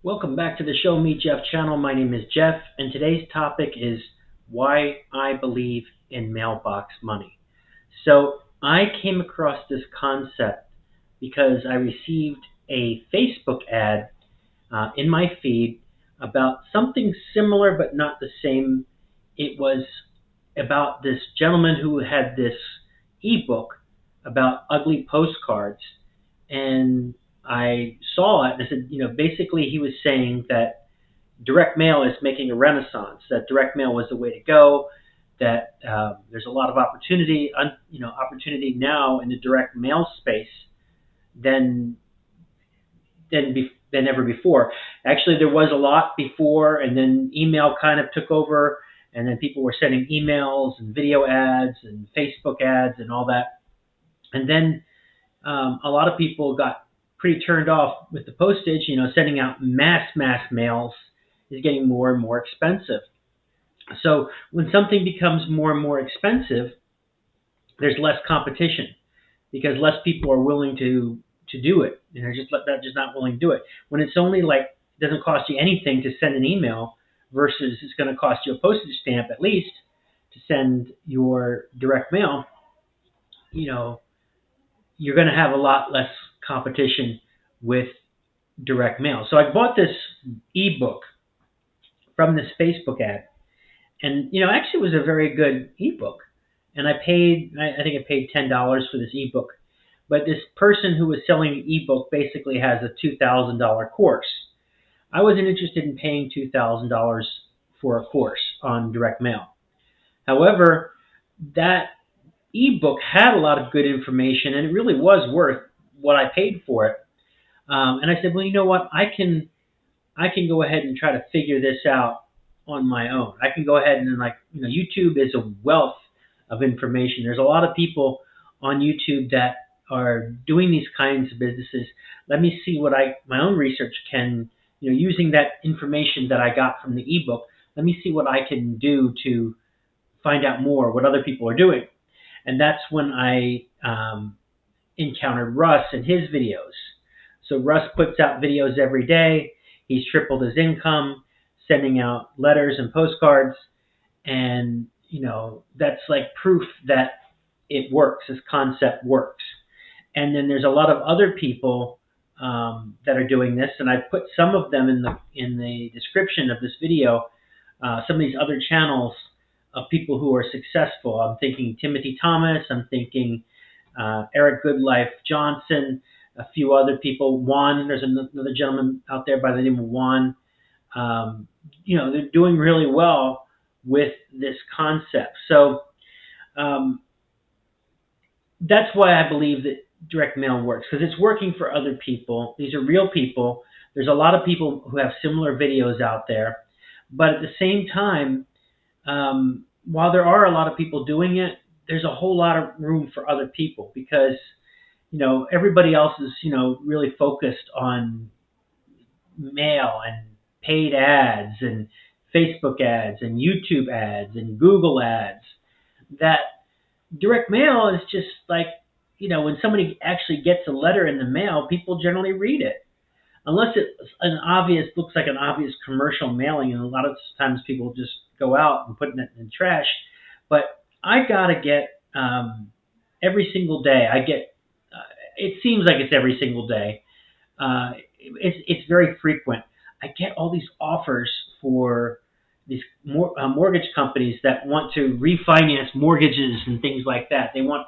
Welcome back to the Show Me Jeff channel. My name is Jeff, and today's topic is why I believe in mailbox money. So, I came across this concept because I received a Facebook ad in my feed about something similar but not the same. It was about this gentleman who had this ebook about ugly postcards, and I saw it and I said, basically he was saying that direct mail is making a renaissance. That direct mail was the way to go. That there's a lot of opportunity now in the direct mail space than than ever before. Actually, there was a lot before, and then email kind of took over, and then people were sending emails and video ads and Facebook ads and all that. And then a lot of people got pretty turned off with the postage. Sending out mass mails is getting more and more expensive. So when something becomes more and more expensive, there's less competition because less people are willing to do it. They're just not willing to do it. When it's only like it doesn't cost you anything to send an email versus it's going to cost you a postage stamp at least to send your direct mail, you know, you're going to have a lot less competition with direct mail. So I bought this ebook from this Facebook ad, and actually it was a very good ebook. And I think I paid $10 for this ebook. But this person who was selling the ebook basically has a $2,000 course. I wasn't interested in paying $2,000 for a course on direct mail. However, that ebook had a lot of good information, and it really was worth what I paid for it. And I said, well, you know what? I can go ahead and try to figure this out on my own. I can go ahead and YouTube is a wealth of information. There's a lot of people on YouTube that are doing these kinds of businesses. Let me see what my own research can, using that information that I got from the ebook. Let me see what I can do to find out more what other people are doing. And that's when I encountered Russ and his videos. So Russ puts out videos every day. He's tripled his income, sending out letters and postcards, and that's like proof that it works. This concept works. And then there's a lot of other people that are doing this, and I put some of them in the description of this video. Some of these other channels of people who are successful. I'm thinking Timothy Thomas. I'm thinking Eric Goodlife Johnson. A few other people. Juan. There's another gentleman out there by the name of Juan. They're doing really well with this concept. So that's why I believe that direct mail works, because it's working for other people. These are real people. There's a lot of people who have similar videos out there. But at the same time, while there are a lot of people doing it, there's a whole lot of room for other people because, everybody else is, really focused on mail and paid ads and Facebook ads and YouTube ads and Google ads. That direct mail is just like, when somebody actually gets a letter in the mail, people generally read it. Unless looks like an obvious commercial mailing, and a lot of times people just go out and put it in trash. But I gotta get every single day. It seems like it's every single day. It's very frequent. I get all these offers for these mortgage companies that want to refinance mortgages and things like that. They want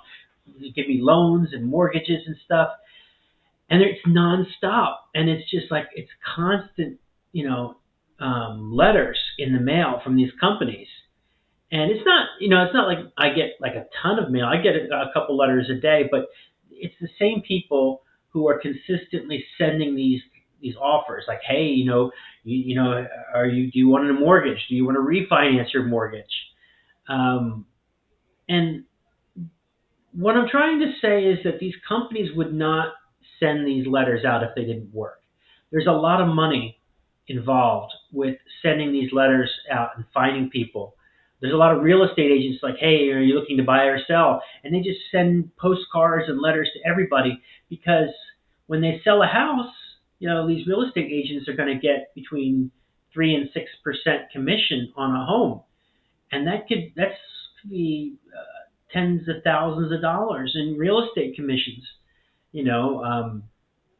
to give me loans and mortgages and stuff, and it's nonstop. And it's just like it's constant, letters in the mail from these companies. And it's not like I get like a ton of mail. I get a couple letters a day, but it's the same people who are consistently sending these offers. Like, hey, do you want a mortgage? Do you want to refinance your mortgage? And what I'm trying to say is that these companies would not send these letters out if they didn't work. There's a lot of money involved with sending these letters out and finding people. There's a lot of real estate agents like, hey, are you looking to buy or sell? And they just send postcards and letters to everybody because when they sell a house, these real estate agents are going to get between 3 and 6% commission on a home, and that's could be tens of thousands of dollars in real estate commissions. You know,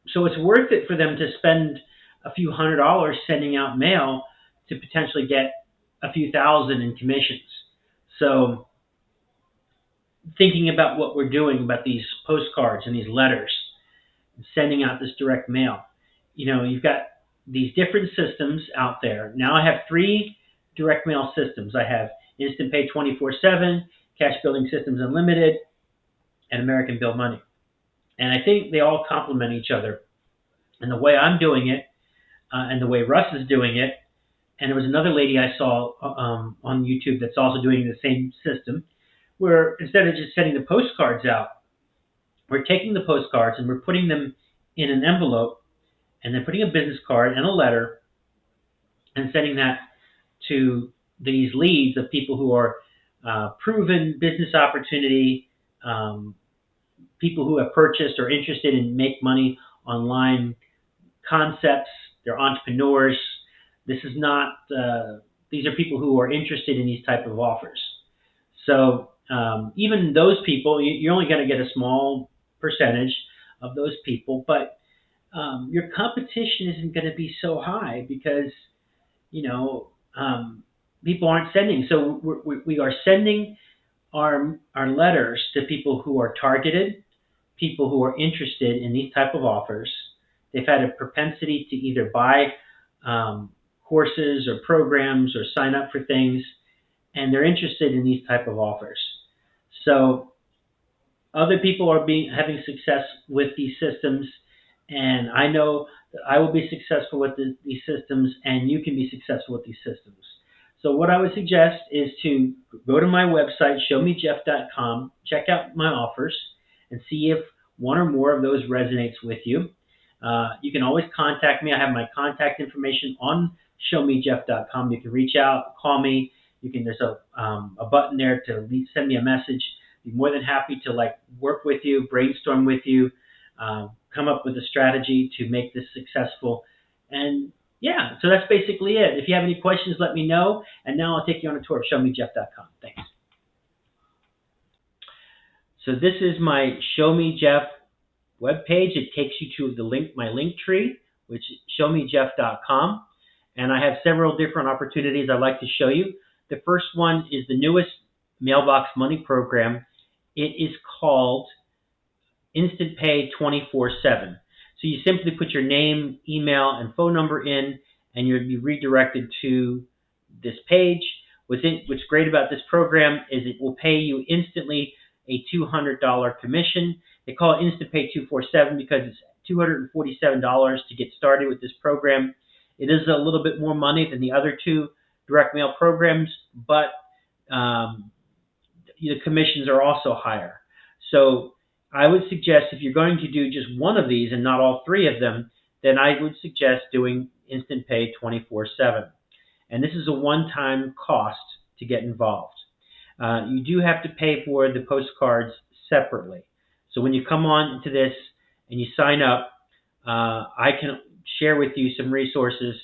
so it's worth it for them to spend a few $100s sending out mail to potentially get a few thousand in commissions. So thinking about what we're doing about these postcards and these letters, and sending out this direct mail. You've got these different systems out there. Now I have three direct mail systems. I have Instant Pay 24/7, Cash Building Systems Unlimited, and American Bill Money. And I think they all complement each other. And the way I'm doing it, and the way Russ is doing it, and there was another lady I saw on YouTube that's also doing the same system, where instead of just sending the postcards out, we're taking the postcards and we're putting them in an envelope, and then putting a business card and a letter and sending that to these leads of people who are proven business opportunity, people who have purchased or interested in make money online concepts. They're entrepreneurs. This is not. These are people who are interested in these type of offers. So even those people, you're only going to get a small percentage of those people, but your competition isn't going to be so high because people aren't sending. So we are sending our letters to people who are targeted, people who are interested in these type of offers. They've had a propensity to either buy courses or programs or sign up for things, and they're interested in these type of offers. So other people are having success with these systems, and I know that I will be successful with these systems, and you can be successful with these systems. So what I would suggest is to go to my website, showmejeff.com, check out my offers, and see if one or more of those resonates with you. You can always contact me. I have my contact information on showmejeff.com. You can reach out, call me. There's a button there to send me a message. Be more than happy to work with you, brainstorm with you, come up with a strategy to make this successful. And yeah, so that's basically it. If you have any questions, let me know. And now I'll take you on a tour of showmejeff.com. Thanks. So this is my Show Me Jeff webpage. It takes you to my link tree, which is showmejeff.com. And I have several different opportunities I'd like to show you. The first one is the newest Mailbox money program. It is called Instant Pay 24/7. So you simply put your name, email, and phone number in, and you'll be redirected to this page. What's great about this program is it will pay you instantly a $200 commission. They call it Instant Pay 247 because it's $247 to get started with this program. It is a little bit more money than the other two direct mail programs, but the commissions are also higher. So I would suggest if you're going to do just one of these and not all three of them, then I would suggest doing Instant Pay 24/7. And this is a one-time cost to get involved. You do have to pay for the postcards separately. So when you come on to this and you sign up, I can share with you some resources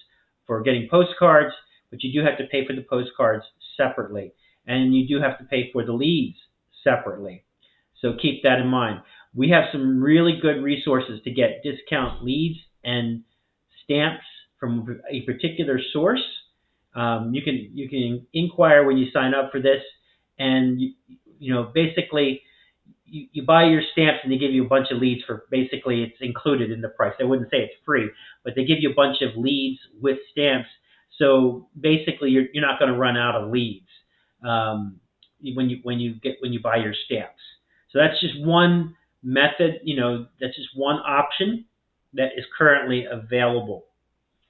for getting postcards, but you do have to pay for the postcards separately. And you do have to pay for the leads separately. So keep that in mind. We have some really good resources to get discount leads and stamps from a particular source. You can inquire when you sign up for this, and basically you buy your stamps and they give you a bunch of leads for basically it's included in the price. I wouldn't say it's free, but they give you a bunch of leads with stamps. So basically you're not going to run out of leads when you buy your stamps. So that's just one method, that's just one option that is currently available.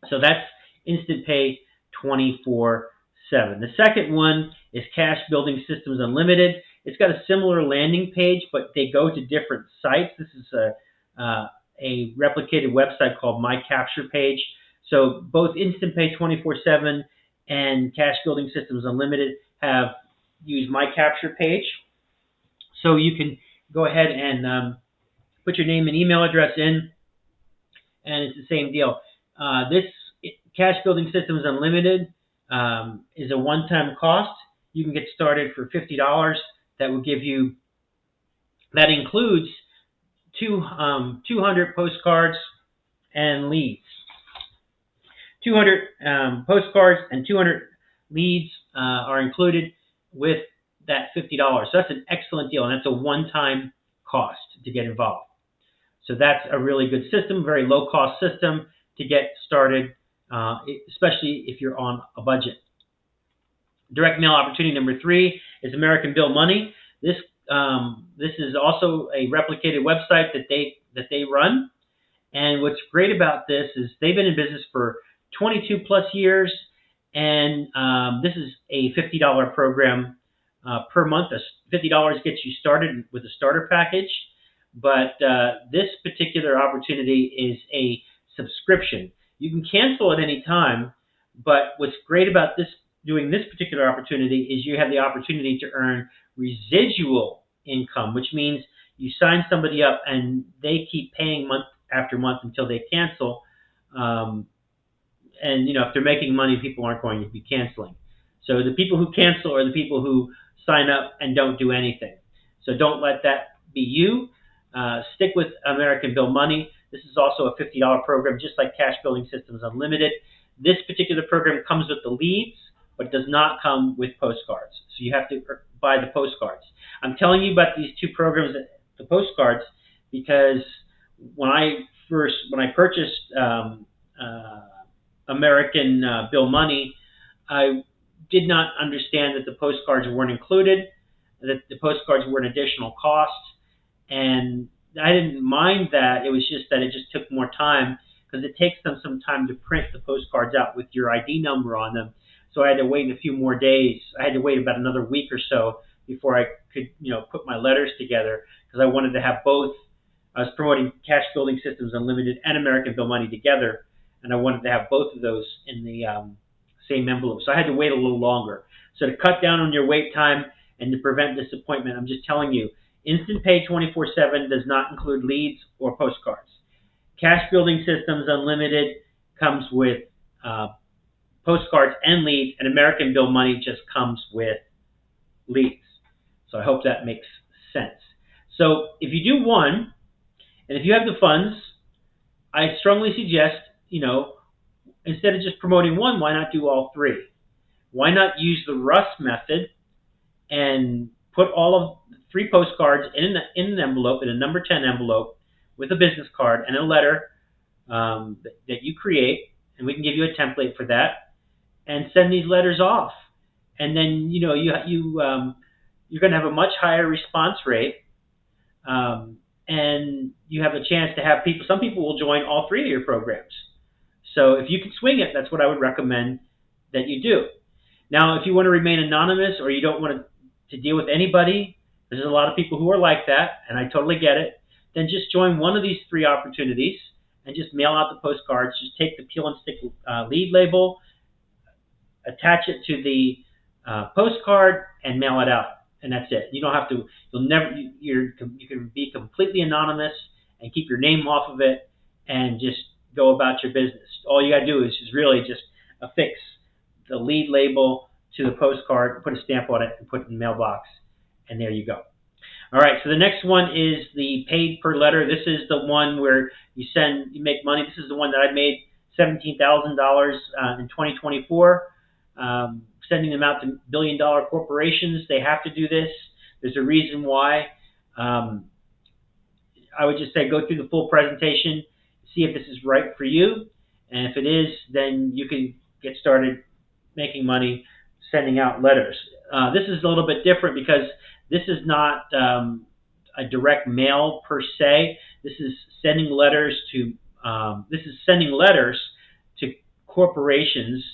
So that's Instant Pay 24/7. The second one is Cash Building Systems Unlimited. It's got a similar landing page, but they go to different sites. This is a replicated website called My Capture Page. So both Instant Pay 24/7 and Cash Building Systems Unlimited have used My Capture Page. So you can go ahead and put your name and email address in, and it's the same deal. This Cash Building Systems Unlimited is a one-time cost. You can get started for $50. That will give you, that includes 200 postcards and leads. 200 postcards and 200 leads are included with that $50. So that's an excellent deal, and that's a one-time cost to get involved. So that's a really good system, very low-cost system to get started, especially if you're on a budget. Direct mail opportunity number 3 is American Bill Money. This is also a replicated website that they run. And what's great about this is they've been in business for 22 plus years, and this is a $50 program per month. $50 gets you started with a starter package, but this particular opportunity is a subscription. You can cancel at any time, but what's great about doing this particular opportunity is you have the opportunity to earn residual income, which means you sign somebody up and they keep paying month after month until they cancel. And if they're making money, people aren't going to be canceling. So the people who cancel are the people who sign up and don't do anything. So don't let that be you. Stick with American Bill Money. This is also a $50 program, just like Cash Building Systems Unlimited. This particular program comes with the leads, but does not come with postcards. So you have to buy the postcards. I'm telling you about these two programs, the postcards, because when I purchased American Bill Money, I did not understand that the postcards weren't included, that the postcards were an additional cost, and I didn't mind that. It was just that it just took more time because it takes them some time to print the postcards out with your ID number on them. So I had to wait a few more days. I had to wait about another week or so before I could, put my letters together, because I wanted to have both. I was promoting Cash Building Systems Unlimited and American Bill Money together, and I wanted to have both of those in the same envelope. So I had to wait a little longer. So to cut down on your wait time and to prevent disappointment, I'm just telling you, Instant Pay 24/7 does not include leads or postcards. Cash Building Systems Unlimited comes with postcards and leads, and American Bill Money just comes with leads. So I hope that makes sense. So if you do one, and if you have the funds, I strongly suggest, instead of just promoting one, why not do all three? Why not use the Russ method and put all of 3 postcards in an envelope, in a number 10 envelope, with a business card and a letter that you create, and we can give you a template for that, and send these letters off. And then you're going to have a much higher response rate, and you have a chance to have people. Some people will join all 3 of your programs. So if you can swing it, that's what I would recommend that you do. Now, if you want to remain anonymous or you don't want to deal with anybody, there's a lot of people who are like that, and I totally get it. Then just join one of these 3 opportunities and just mail out the postcards. Just take the peel and stick lead label, attach it to the postcard, and mail it out. And that's it. You don't have to. You can be completely anonymous and keep your name off of it, and just go about your business. All you got to do is really just affix the lead label to the postcard, put a stamp on it, and put it in the mailbox, and there you go. All right. So the next one is the paid per letter. This is the one where you make money. This is the one that I made $17,000 in 2024. Sending them out to billion-dollar corporations. They have to do this. There's a reason why. I would just say go through the full presentation, see if this is right for you, and if it is, then you can get started making money sending out letters. This is a little bit different because this is not a direct mail per se. This is sending letters to corporations.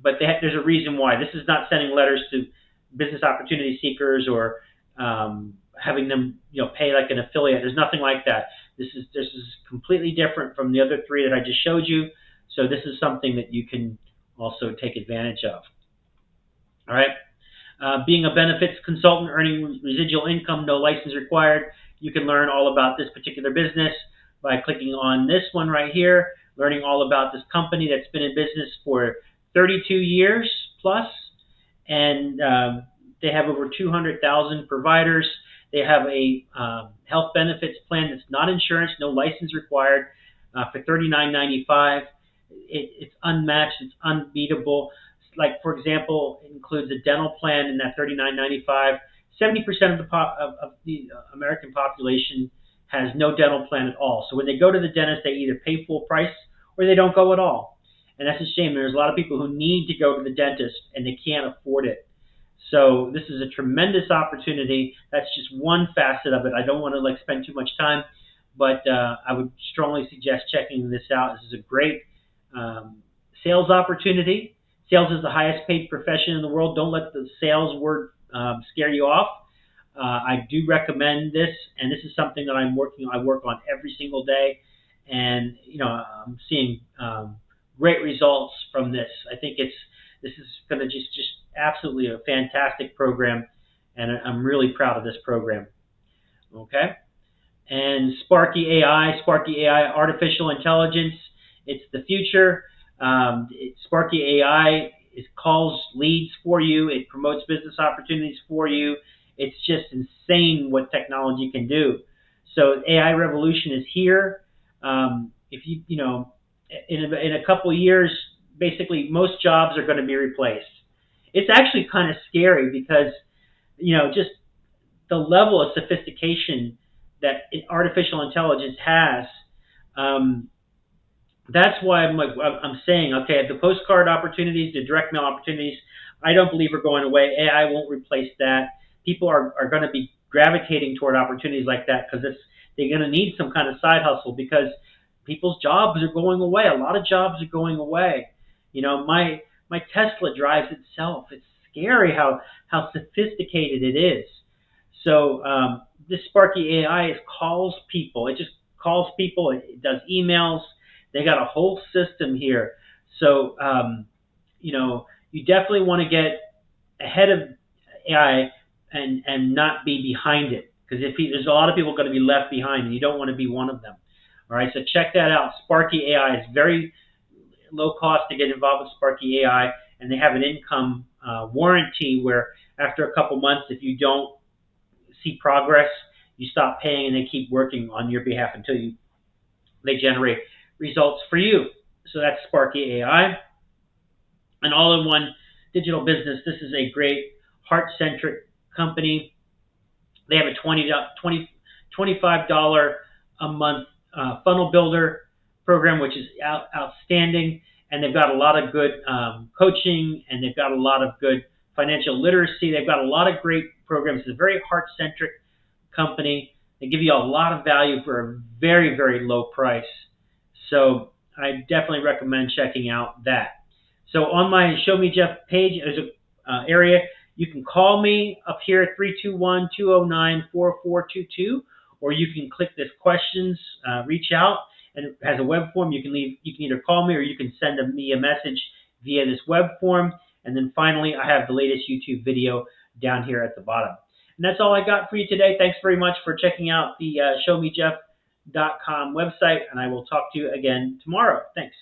But there's a reason why. This is not sending letters to business opportunity seekers or having them, pay like an affiliate. There's nothing like that. This is completely different from the other 3 that I just showed you. So this is something that you can also take advantage of. All right. Being a benefits consultant, earning residual income, no license required. You can learn all about this particular business by clicking on this one right here, learning all about this company that's been in business for 32 years plus, and they have over 200,000 providers. They have a health benefits plan that's not insurance, no license required, for $39.95. It's unmatched, it's unbeatable. Like, for example, it includes a dental plan in that $39.95. 70% of the American population has no dental plan at all. So when they go to the dentist, they either pay full price or they don't go at all. And that's a shame. There's a lot of people who need to go to the dentist and they can't afford it. So this is a tremendous opportunity. That's just one facet of it. I don't want to spend too much time, but I would strongly suggest checking this out. This is a great sales opportunity. Sales is the highest paid profession in the world. Don't let the sales word scare you off. I do recommend this, and this is something that I work on every single day, and I'm seeing great results from this. I think this is going to just absolutely a fantastic program, and I'm really proud of this program. Okay, and Sparky AI, artificial intelligence. It's the future. Sparky AI calls leads for you. It promotes business opportunities for you. It's just insane what technology can do. So AI revolution is here. If in a couple of years, basically most jobs are going to be replaced. It's actually kind of scary because just the level of sophistication that artificial intelligence has. That's why I'm saying, okay, the postcard opportunities, the direct mail opportunities, I don't believe are going away. AI won't replace that. People are going to be gravitating toward opportunities like that because they're going to need some kind of side hustle because people's jobs are going away. A lot of jobs are going away. My Tesla drives itself. It's scary how sophisticated it is. So this Sparky AI calls people. It just calls people. It does emails. They got a whole system here. So, you definitely want to get ahead of AI and not be behind it. Because there's a lot of people going to be left behind, and you don't want to be one of them. All right, so check that out. Sparky AI is very low cost to get involved with Sparky AI, and they have an income warranty where after a couple months, if you don't see progress, you stop paying, and they keep working on your behalf until they generate results for you. So that's Sparky AI. An all-in-one digital business. This is a great heart-centric company. They have a $25 a month funnel builder program, which is outstanding. And they've got a lot of good coaching, and they've got a lot of good financial literacy. They've got a lot of great programs. It's a very heart-centric company. They give you a lot of value for a very, very low price. So I definitely recommend checking out that. So on my Show Me Jeff page, there's an area. You can call me up here at 321-209-4422, or you can click this questions, reach out, and it has a web form. You can either call me or you can send me a message via this web form. And then finally, I have the latest YouTube video down here at the bottom. And that's all I got for you today. Thanks very much for checking out the ShowMeJeff.com website, and I will talk to you again tomorrow. Thanks.